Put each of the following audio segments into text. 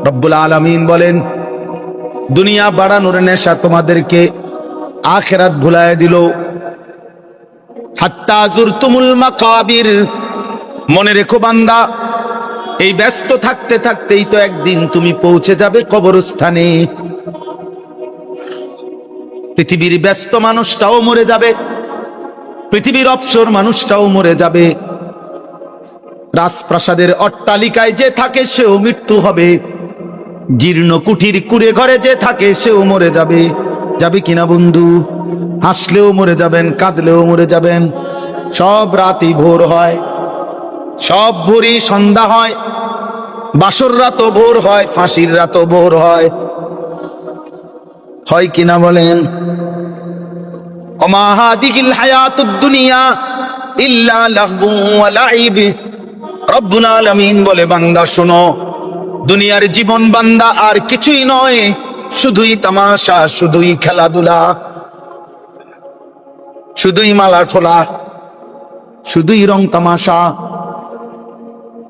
রব্বুল আলামিন বলেন, দুনিয়া বাড়ানোর নেশা তোমাদেরকে আখিরাত ভুলায় দিল। হাত্তা জুরতুমুল মাকাবির, মনে রেখো বান্দা, এই ব্যস্ত থাকতে থাকতেই তো একদিন তুমি পৌঁছে যাবে কবরস্থানে। পৃথিবীর ব্যস্ত মানুষটাও মরে যাবে, পৃথিবীর অবসর মানুষটাও মরে যাবে, রাজপ্রাসাদের অট্টালিকায় যে থাকে সেও মৃত্যু হবে, জীর্ণ কুঠির কুড়ে ঘরে যে থাকে সেও মরে যাবে। যাবে কিনা বন্ধু? হাসলেও মরে যাবেন, কাঁদলেও মরে যাবেন। সব রাতই ভোর হয়, সব ভোরই সন্ধ্যা হয়, বাসর রাতও ভোর হয়, ফাঁসির রাতও ভোর হয়। হয় কিনা বলেন? ওমা হাদিহিল হায়াতুদ দুনিয়া ইল্লা লাহবু ওয়া লাইব। রব্বুল আলামিন বলে, বান্দা শোনো, দুনিয়ার জীবন বান্দা আর কিছুই নয়, শুধুই তামাশা, শুধুই খেলাধুলা, শুধুই মালা ঠোলা, শুধুই রং তামাশা,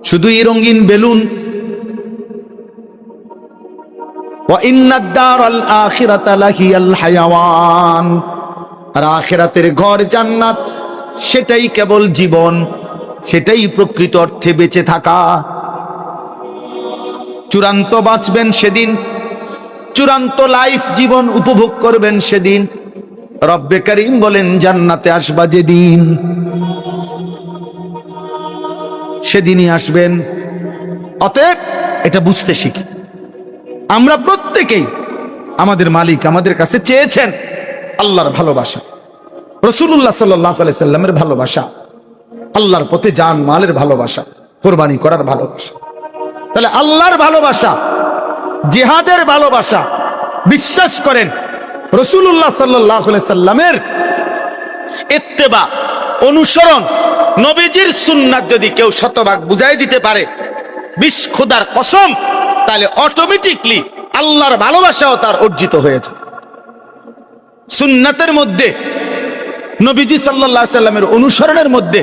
শুধুই রঙিন বেলুন। ওয়া ইন্নাদ দারাল আখিরাতা লাহিয়াল হায়াওয়ান, আর আখিরাতের ঘর জান্নাত, সেটাই কেবল জীবন, সেটাই প্রকৃত অর্থে বেঁচে থাকা। চূড়ান্ত বাঁচবেন সেদিন, চূড়ান্ত লাইফ জীবন উপভোগ করবেন সেদিন। রব্বে করিম বলেন, জান্নাতে আসবা যেদিন, সেদিনই আসবেন। অতএব এটা বুঝতে শিখি। আমরা প্রত্যেকেই আমাদের মালিক আমাদের কাছে চেয়েছেন আল্লাহর ভালোবাসা, রাসূলুল্লাহ সাল্লাল্লাহু আলাইহি সাল্লামের ভালোবাসা, আল্লাহর পথে জান মালের ভালোবাসা, কোরবানি করার ভালোবাসা। তাহলে আল্লাহর ভালোবাসা, জিহাদের ভালোবাসা, বিশ্বাস করেন রাসূলুল্লাহ সাল্লাল্লাহু আলাইহি সাল্লামের ইত্তেবা, অনুসরণ, নবীজির সুন্নাত যদি কেউ শতভাগ বুঝাই দিতে পারে, বিশ খোদার কসম, তাহলে অটোমেটিকলি আল্লাহর ভালোবাসাও তার অর্জিত হয়েছে। সুন্নাতের মধ্যে, নবীজি সাল্লাল্লাহু আলাইহি সাল্লামের অনুসরণের মধ্যে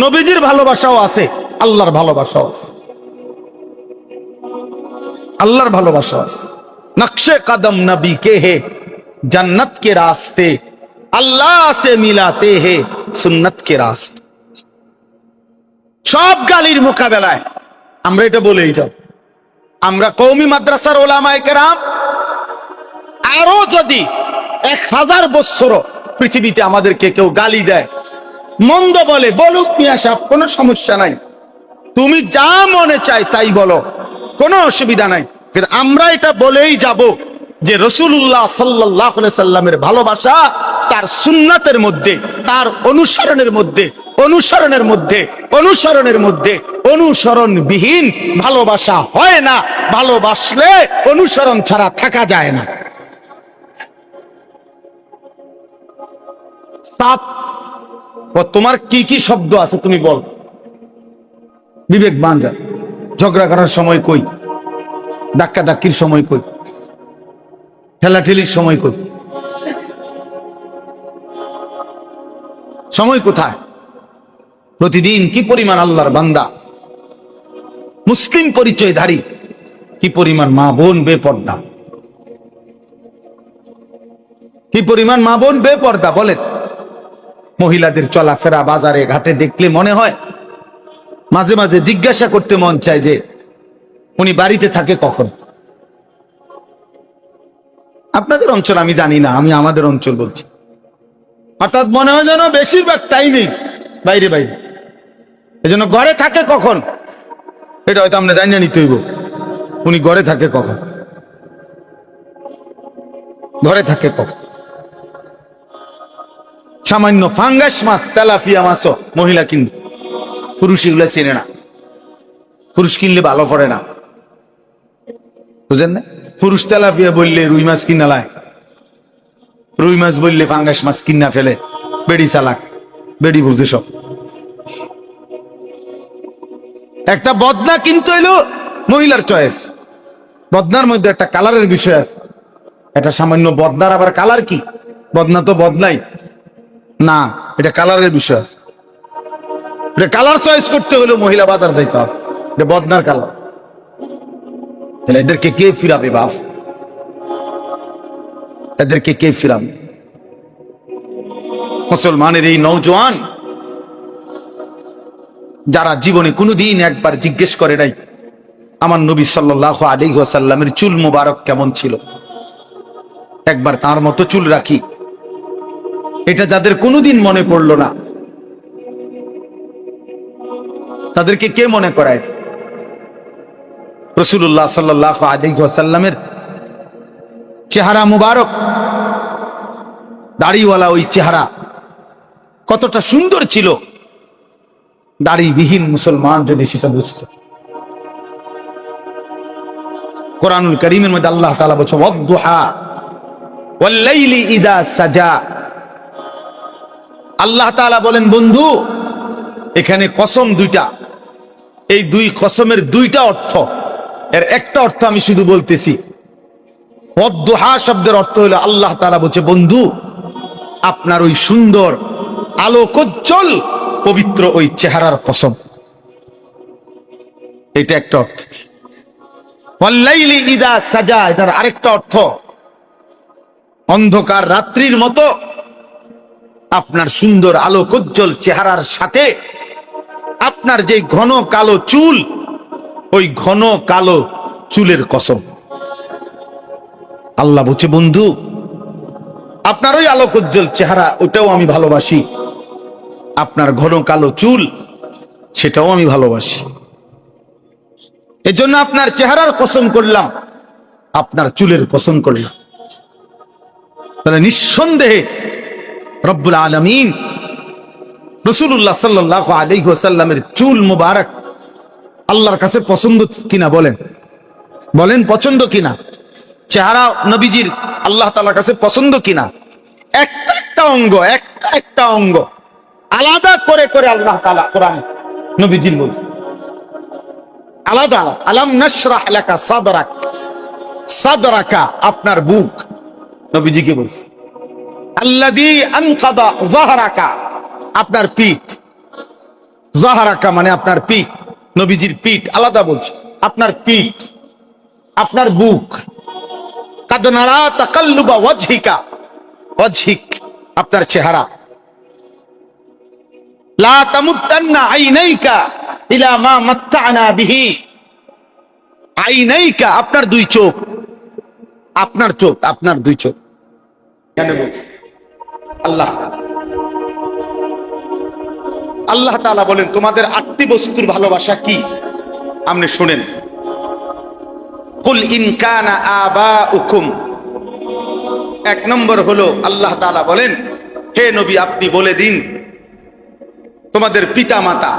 নবীজির ভালোবাসাও আছে, আল্লাহর ভালোবাসাও আছে, আল্লাহর ভালোবাসা আছে। নকশে কদম নবী কে হে, জান্নাত কে রাস্তে, আল্লাহ সে মিলাতে হে সুন্নত কে রাস্তে। সব গালির মোকাবেলায় আমরা এটা বলেই যাব, আমরা কওমি মাদ্রাসার ওলামায়ে কেরাম আরো যদি 1000 বছর পৃথিবীতে আমাদেরকে কেউ গালি দেয়, মন্দ বলে, বলুক মিয়া সাহেব, কোনো সমস্যা নাই, তুমি যা মনে চাই তাই বলো, কোনো অসুবিধা নাই। কিন্তু আমরা এটা বলেই যাব যে রাসূলুল্লাহ সাল্লাল্লাহু আলাইহি সাল্লামের ভালোবাসা তার সুন্নাতের মধ্যে, তার অনুসরণের মধ্যে, অনুসরণের মধ্যে, অনুসরণের মধ্যে অনুসরণবিহীন ভালোবাসা হয় না। ভালোবাসলে অনুসরণ ছাড়া থাকা যায় না। তোমার কি কি শব্দ আছে তুমি বল, বিবেক বাঞ্জা। ঝগড়া করার সময় কই, ধাক্কা ধাক্কির সময় কই, ঠেলাঠেলির সময় কই, সময় কোথায়? প্রতিদিন কি পরিমাণ আল্লাহর বান্দা, মুসলিম পরিচয়ধারী, কি পরিমাণ মা বোন বেপর্দা, কি পরিমাণ মা বোন বেপর্দা বলেন। মহিলাদের চলাফেরা বাজারে ঘাটে দেখলে মনে হয়, মাঝে মাঝে জিজ্ঞাসা করতে মন চায় যে উনি বাড়িতে থাকে কখন। আপনাদের অঞ্চল আমি জানি না, আমি আমাদের অঞ্চল বলছি। অর্থাৎ মনে হয় যেন বেশিরভাগ টাইমই বাইরে বাইরে, এজন্য ঘরে থাকে কখন এটা হয়তো আমরা জানি না, নিতে হইব উনি ঘরে থাকে কখন, ঘরে থাকে কখন। সামান্য ফাঙ্গাস মাছ, তেলাপিয়া মাছও মহিলা কিনবে, পুরুষ এগুলা চেনে না। পুরুষ কিনলে ভালো পড়ে না, বুঝেন না? পুরুষ তেলাপিয়া বললে রুই মাছ কিনা লায়, রুই মাছ বললে ফাঙ্গাস মাছ কিনা ফেলে। বেড়ি চালাক, বেড়ি বুঝে সব। একটা বদনা কিন্তু হইলো মহিলার চয়েস। বদনার মধ্যে একটা কালারের বিষয় আছে। এটা সামান্য বদনার আবার কালার কি? বদনা তো বদলাই না, এটা কালারের বিষয় আছে। এটা কালার চয়েস করতে হলে মহিলা বাজার যাইতে হবে, এটা বদনার কালার। তাহলে এদেরকে কে ফিরাবে বাপ? এদেরকে কে ফিরাবে? মুসলমানের এই নওজোয়ান যারা জীবনে কোনোদিন একবার জিজ্ঞেস করে নাই আমার নবী সাল্লাল্লাহু আলাইহি ওয়াসাল্লামের চুল মুবারক কেমন ছিল, একবার তার মতো চুল রাখি, এটা যাদের কোনোদিন মনে পড়লো না, তাদেরকে কে মনে করায়? রাসূলুল্লাহ সাল্লাল্লাহু আলাইহি ওয়াসাল্লামের চেহারা মুবারক, দাড়িওয়ালা ওই চেহারা কতটা সুন্দর ছিল, দাড়িবিহীন মুসলমান যদি সেটা বুঝত। কোরআনুল কারীমের মধ্যে আল্লাহ তাআলা বলেছেন ওয়াদ-দুহা ওয়াল-লাইলি ইযা সাজা। আল্লাহ তাআলা বলেন বন্ধু এখানে কসম দুইটা, এই দুই কসমের দুইটা অর্থ, এর একটা অর্থ আমি শুধু বলতেছি। ওয়াদ-দুহা শব্দের অর্থ হলো আল্লাহ তাআলা বলছে বন্ধু আপনার ওই সুন্দর আলোকোজ্জ্বল পবিত্র ওই চেহারার কসম, এটা একটা অর্থ। ওয়াল-লাইলি ইযা সাজা এটার আরেকটা অর্থ অন্ধকার রাত্রির মতো আপনার সুন্দর আলোকোজ্জ্বল চেহারার সাথে আপনার যে ঘন কালো চুল, ওই ঘন কালো চুলের কসম। আল্লাহ বলছে বন্ধু আপনার ওই আলোকোজ্জ্বল চেহারা ওটাও আমি ভালোবাসি, আপনার ঘন কালো চুল সেটাও আমি ভালোবাসি, এজন্য আপনার চেহারার কসম করলাম, আপনার চুলের কসম করলাম। তাহলে নিঃসন্দেহে রব্বুল আলামিন রাসূলুল্লাহ সাল্লাল্লাহু আলাইহি ওয়াসাল্লামের চুল মুবারক আল্লাহর কাছে পছন্দ কিনা বলেন, বলেন পছন্দ কিনা? চেহারা নবীজির আল্লাহ তাআলার কাছে পছন্দ কিনা? একটা একটা অঙ্গ, একটা একটা অঙ্গ আলাদা করে করে আল্লাহ তাআলা কোরআন নবীজির বলছে আলাদা আলাদা। আলাম নাশরাহ লাকা সাদরাক, সাদরাকা আপনার বুক নবীজিকে বলছে। আল্লাযী আনকাদা যাহরাকা আপনার পিঠ, যাহরাকা মানে আপনার পিঠ, নবীজির পিঠ আলাদা বলছে, আপনার পিঠ, আপনার বুক। কাদ নারা তাকাল্লুবা ওয়াজহিকা, ওয়াজহিক আপনার চেহারা। লা তামুদ্দান্না আইনাইকা ইলা মা মাত্তা'না বিহি, আইনাইকা আপনার দুই চোখ, আপনার চোখ, আপনার দুই চোখ কেন বলছে? আল্লাহ তাআলা বলেন তোমাদের আটটি বস্তুর ভালোবাসা কি আপনি শুনেন। কুল ইন কানা আবাউকুম, এক নম্বর হলো আল্লাহ তাআলা বলেন হে নবী আপনি বলে দিন তোমাদের পিতা মাতা,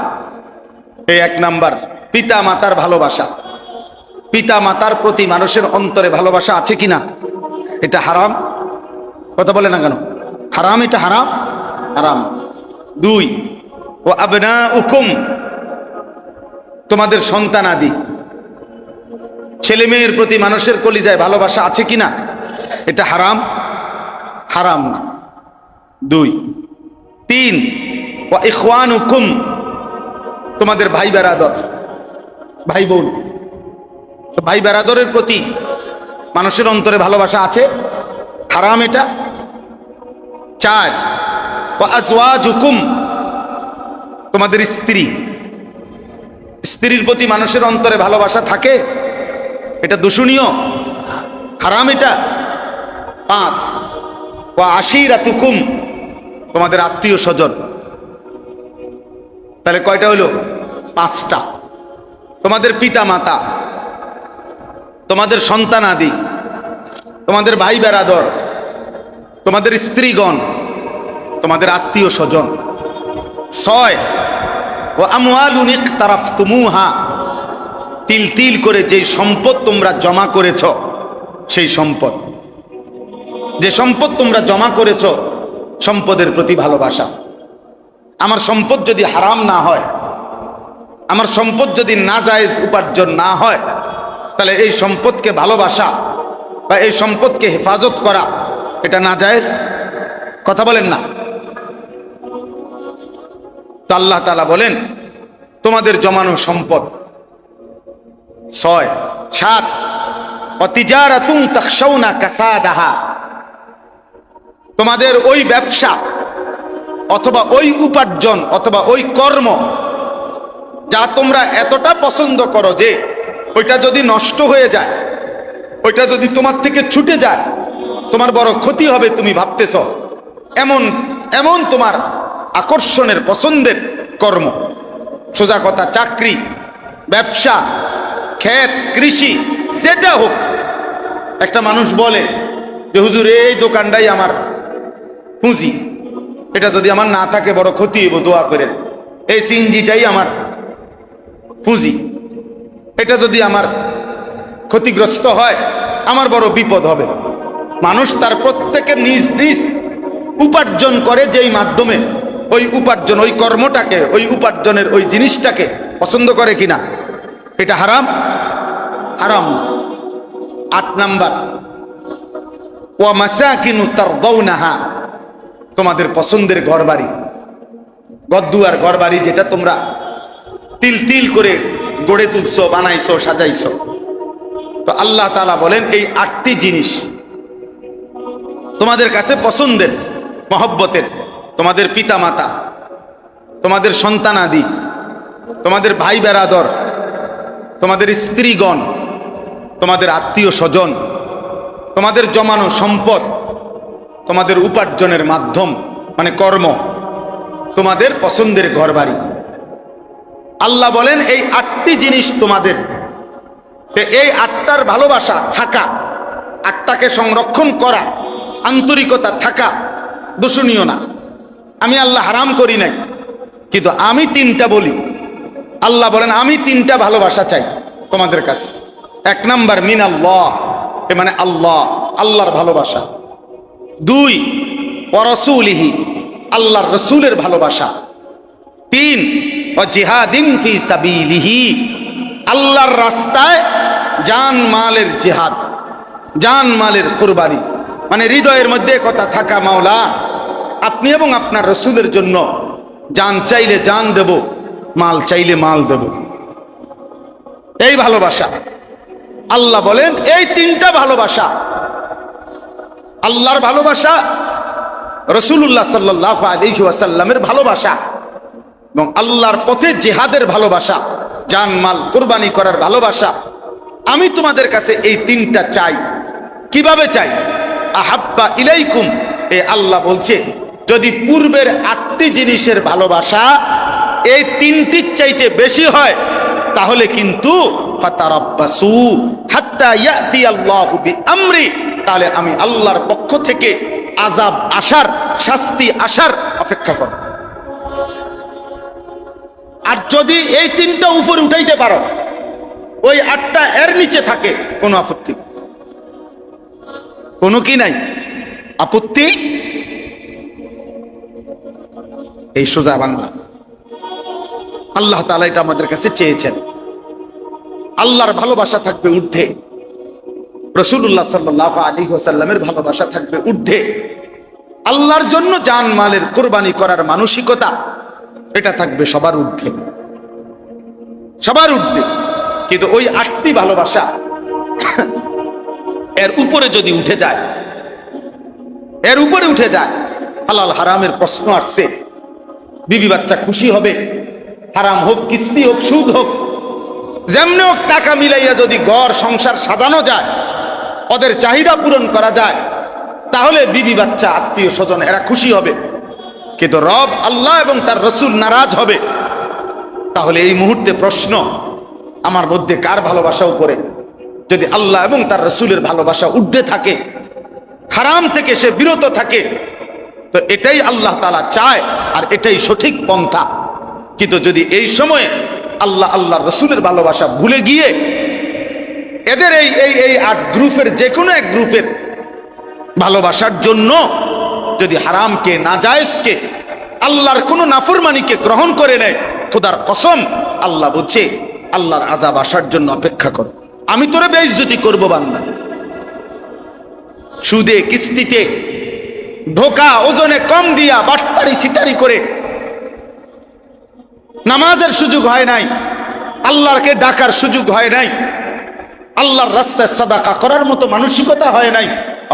এই এক নাম্বার পিতা মাতার ভালোবাসা। পিতা মাতার প্রতি মানুষের অন্তরে ভালোবাসা আছে কিনা? এটা হারাম, কথা বলে না কেন? হারাম, এটা হারাম, হারাম। দুই ও আবনাউকুম তোমাদের সন্তানাদি, ছেলে মেয়ের প্রতি মানুষের কলিজায় ভালোবাসা আছে কিনা? এটা হারাম, হারাম না। দুই। তিন ওয়া ইখওয়ানুকুম তোমাদের ভাই বেরাদর, ভাই বোন, ভাই বেরাদরের প্রতি মানুষের অন্তরে ভালোবাসা আছে, হারাম এটা। চার ওয়া আজওয়াজুকুম তোমাদের স্ত্রী, স্ত্রীর প্রতি মানুষের অন্তরে ভালোবাসা থাকে, এটা দূষণীয়, হারাম এটা। পাঁচ ওয়া আশিরাতুকুম তোমাদের আত্মীয় স্বজন, তাহলে কয়টা হলো? পাঁচটা। তোমাদের পিতা মাতা, তোমাদের সন্তান আদি, তোমাদের ভাই বেরাদর, তোমাদের স্ত্রীগণ, তোমাদের আত্মীয় স্বজন। ছয় ওয়া আমওয়ালুন ইকতারাফতুমুহা তিল তিল করে যেই সম্পদ তোমরা জমা করেছ, সেই সম্পদ, যে সম্পদ তোমরা জমা করেছ, সম্পদের প্রতি ভালোবাসা। আমার সম্পদ যদি হারাম না হয়, আমার সম্পদ যদি নাজায়েজ উপার্জন না হয়, তাহলে এই সম্পদকে ভালোবাসা বা এই সম্পদকে হেফাজত করা এটা নাজায়েজ, কথা বলেন না? তো আল্লাহ তাআলা বলেন তোমাদের জমানো সম্পদ। ছয়। সাত তিজারাতুন তাখশাউনা কাসাদাহা, তোমাদের ওই ব্যবসা অথবা ওই উপার্জন অথবা ওই কর্ম যা তোমরা এতটা পছন্দ করো যে ওইটা যদি নষ্ট হয়ে যায়, ওইটা যদি তোমার থেকে ছুটে যায়, তোমার বড় ক্ষতি হবে তুমি ভাবতেছ, এমন এমন তোমার আকর্ষণের পছন্দের কর্ম। সোজা কথা, চাকরি, ব্যবসা, ক্ষেত, কৃষি, যেটা হোক। একটা মানুষ বলে যে হুজুর এই দোকানটাই আমার পুঁজি, এটা যদি আমার না থাকে বড় ক্ষতি হইব, দোয়া করেন। এই সিএনজিটাই আমার পুঁজি, এটা যদি আমার ক্ষতিগ্রস্ত হয় আমার বড় বিপদ হবে। মানুষ তার প্রত্যেকের নিজ নিজ উপার্জন করে, যেই মাধ্যমে ওই উপার্জন, ওই কর্মটাকে, ওই উপার্জনের ওই জিনিসটাকে পছন্দ করে কিনা। এটা হারাম? হারাম। 8 নাম্বার, ওয়া মাসাকিনু তারদাউনাহা, তোমাদের পছন্দের ঘরবাড়ি, গদ্দুয়ার ঘরবাড়ি, যেটা তোমরা তিল তিল করে গড়ে তুলছো, বানাইছো, সাজাইছো। তো আল্লাহ তাআলা বলেন এই 8টি জিনিস তোমাদের কাছে পছন্দের, মহব্বতের, তোমাদের পিতামাতা, তোমাদের সন্তানাদি, তোমাদের ভাই বেরাদর, তোমাদের স্ত্রীগণ, তোমাদের আত্মীয় স্বজন, তোমাদের জমানো সম্পদ, তোমাদের উপার্জনের মাধ্যম মানে কর্ম, তোমাদের পছন্দের ঘরবাড়ি। আল্লাহ বলেন এই 8টি জিনিস তোমাদের। এই 8টার ভালোবাসা থাকা, 8টাকে সংরক্ষণ করা, আন্তরিকতা থাকা দূষণীয় না। আমি আল্লাহ হারাম করি নাই, কিন্তু আমি 3টা বলি। আল্লাহ বলেন আমি 3টা ভালোবাসা চাই তোমাদের কাছে। 1 নাম্বার মিন আল্লাহ, এ মানে আল্লাহ, আল্লাহর ভালোবাসা। 2 ওয়া রাসূলিহি, আল্লাহর রাসূলের ভালোবাসা। 3 ওয়া জিহাদিন ফি সাবিলিহি, আল্লাহর রাস্তায় জান মালের জিহাদ, জান মালের কুরবানি। মানে হৃদয়ের মধ্যে কথা থাকা, মাওলা আপনি এবং আপনার রাসূলের জন্য জান চাইলে জান দেব, মাল চাইলে মাল দেব। এই ভালোবাসা। আল্লাহ বলেন এই 3টা ভালোবাসা, আল্লাহর ভালোবাসা, রাসূলুল্লাহ সাল্লাল্লাহু আলাইহি ওয়াসাল্লামের ভালোবাসা এবং আল্লাহর পথে জিহাদের ভালোবাসা, জান মাল কুরবানি করার ভালোবাসা। আমি তোমাদের কাছে এই 3টা চাই। কিভাবে চাই? আহাব্বা ইলাইকুম, এ আল্লাহ বলছে যদি পূর্বের 8টি জিনিসের ভালোবাসা এই 3টির চাইতে বেশি হয় তাহলে কিন্তু ফাতারাব্বাসু হাত্তা ইয়াতি আল্লাহু বিআমরি, তাহলে আমি আল্লাহর পক্ষ থেকে আযাব আসার, শাস্তি আসার অপেক্ষা করব। আর যদি এই 3টা উপরে উঠাইতে পারো, ওই 8টা এর নিচে থাকে, কোনো আপত্তি, কোনো কি নাই, আপত্তি। এই সোজা বাংলা। আল্লাহ তাআলা এটা আমাদের কাছে চেয়েছেন। আল্লাহর ভালোবাসা থাকবে ঊর্ধ্বে, রাসূলুল্লাহ সাল্লাল্লাহু আলাইহি ওয়াসাল্লামের ভালোবাসা থাকবে ঊর্ধ্বে, আল্লাহর জন্য জান মালের কুরবানি করার মানসিকতা এটা থাকবে সবার ঊর্ধ্বে, সবার ঊর্ধ্বে। কিন্তু ওই 8টি ভালোবাসা এর উপরে যদি উঠে যায়, এর উপরে উঠে যায়, হালাল হারামের প্রশ্ন আসছে, বিবি বাচ্চা খুশি হবে, হারাম হোক, কিস্তি হোক, সুদ হোক, যেমনি হোক টাকা মিলাইয়া যদি ঘর সংসার সাজানো যায়, ওদের চাহিদা পূরণ করা যায়, তাহলে বিবি বাচ্চা, আত্মীয় স্বজন এরা খুশি হবে। কিন্তু রব আল্লাহ এবং তার রাসূল নারাজ হবে। তাহলে এই মুহূর্তে প্রশ্ন, আমার মধ্যে কার ভালোবাসা উপরে? যদি আল্লাহ এবং তার রাসূলের ভালোবাসা ঊর্ধ্বে থাকে, হারাম থেকে সে বিরত থাকে, তো এটাই আল্লাহ তাআলা চায় আর এটাই সঠিক পন্থা। কিন্তু যদি এই সময়ে আল্লাহ আল্লাহর রাসূলের ভালোবাসা ভুলে গিয়ে এদের এই 8 গ্রুপের যে কোনো এক গ্রুপের ভালোবাসার জন্য যদি হারামকে, নাজায়েজকে, আল্লাহর কোনো নাফরমানিকে গ্রহণ করে নেয়, খোদার কসম আল্লাহ বলছে আল্লাহর আযাব আসার জন্য অপেক্ষা কর। আমি তোরে বেইজ্জতি করব বান্দা। সুদে, কিস্তিতে, ধোকা, ওজনে কম দিয়া, বাটপারি সিটারি করে নামাজের সুযোগ হয় নাই, আল্লাহকে ডাকার সুযোগ হয় নাই, আল্লাহর রাস্তায় সাদাকা করার মতো মানসিকতা হয় নাই,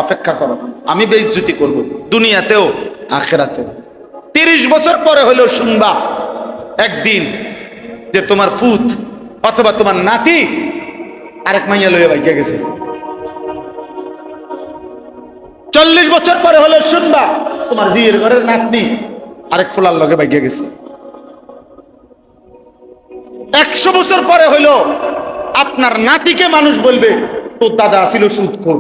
অপেক্ষা করো, আমি বেইজ্জতি করব দুনিয়াতেও আখিরাতেও। 30 বছর পরে হলেও শুনবা একদিন যে তোমার ফুত অথবা তোমার নাতি আরেক মাইয়া লইয়া বাইকে গেছে। 40 বছর পরে হলেও শুনবা তোমার জিয়ের ঘরের নাতনি আরেক ফুলার লগে বাইকে গেছে। 100 বছর পরে হইল আপনার নাতিকে মানুষ বলবে তোর দাদা ছিল সুদখোর।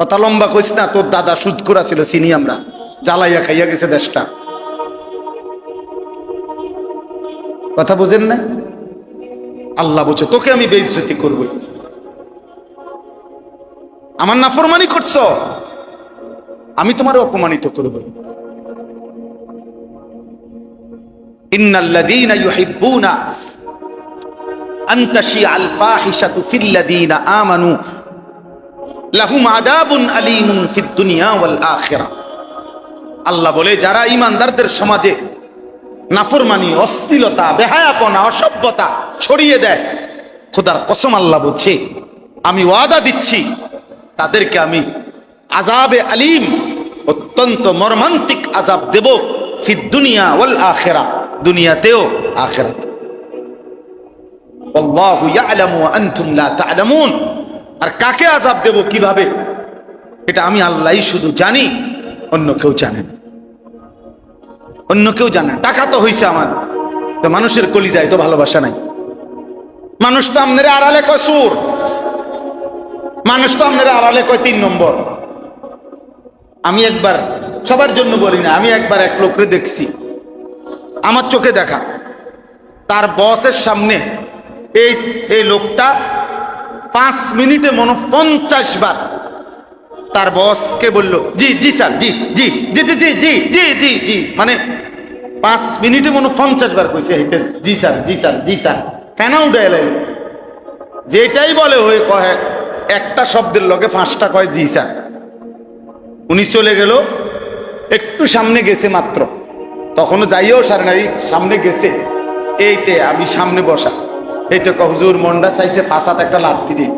কথা লম্বা কইস না, তোর দাদা সুদখোর ছিল, চিনি আমরা, জ্বালাইয়া খাইয়া গেছে দেশটা। কথা বুঝেন না? আল্লাহ বলছে তোকে আমি বেইজ্জতি করব, আমার নাফরমানি করছো, আমি তোমার অপমানিত করব। ইন্নাল্লাযীনা ইউহিব্বুনা আন তাশিআল ফাহিশাতু ফিল্লাযীনা আমানু লাহুম আযাবুন আলীমুন ফিদ দুনিয়া ওয়াল আখিরাহ। আল্লাহ বলে যারা ঈমানদারদের সমাজে নাফরমানি, অশ্লীলতা, বেহায়াপনা, অসভ্যতা ছড়িয়ে দেয়, খোদার কসম আল্লাহ বলছে আমি ওয়াদা দিচ্ছি তাদেরকে আমি আযাবে আলীম, অত্যন্ত মর্মান্তিক আযাব দেব, ফিদ দুনিয়া ওয়াল আখিরাহ, দুনিয়াতেও আখিরাতে। আল্লাহু ইয়ালামু ওয়া আনতুম লা তা'লামুন। আর কাকে আযাব দেব, কিভাবে, এটা আমি আল্লাহই শুধু জানি, অন্য কেউ জানে না, অন্য কেউ জানে। টাকা তো হইছে আমার, তো মানুষের কলিজায় তো ভালোবাসা নাই। মানুষ তো আপনার আড়ালে কয় সুর, মানুষ তো আপনার আড়ালে কয় 3 নম্বর। আমি একবার, সবার জন্য বলি না, আমি একবার এক লোকরে দেখছি, আমার চোখে দেখা, তার বসের সামনে এই লোকটা 5 মিনিটে মনে 50 বার তার বসকে বলল জি জি স্যার, জি জি জি জি জি জি জি জি জি, মানে 5 মিনিটে মনে 50 বার কইছে জি স্যার, জি স্যার, জি স্যার। কেন উঠে এলেন? যেটাই বলে ওই কয় একটা শব্দের লগে 5টা কয় জি স্যার। উনি চলে গেল, একটু সামনে গেছে মাত্র, তখনও যাইও সার নাই, সামনে গেছে, এইতে আমি সামনে বসা, এইতে হুজুর মন্ডা চাইছে 5 হাত একটা লাথি দিই,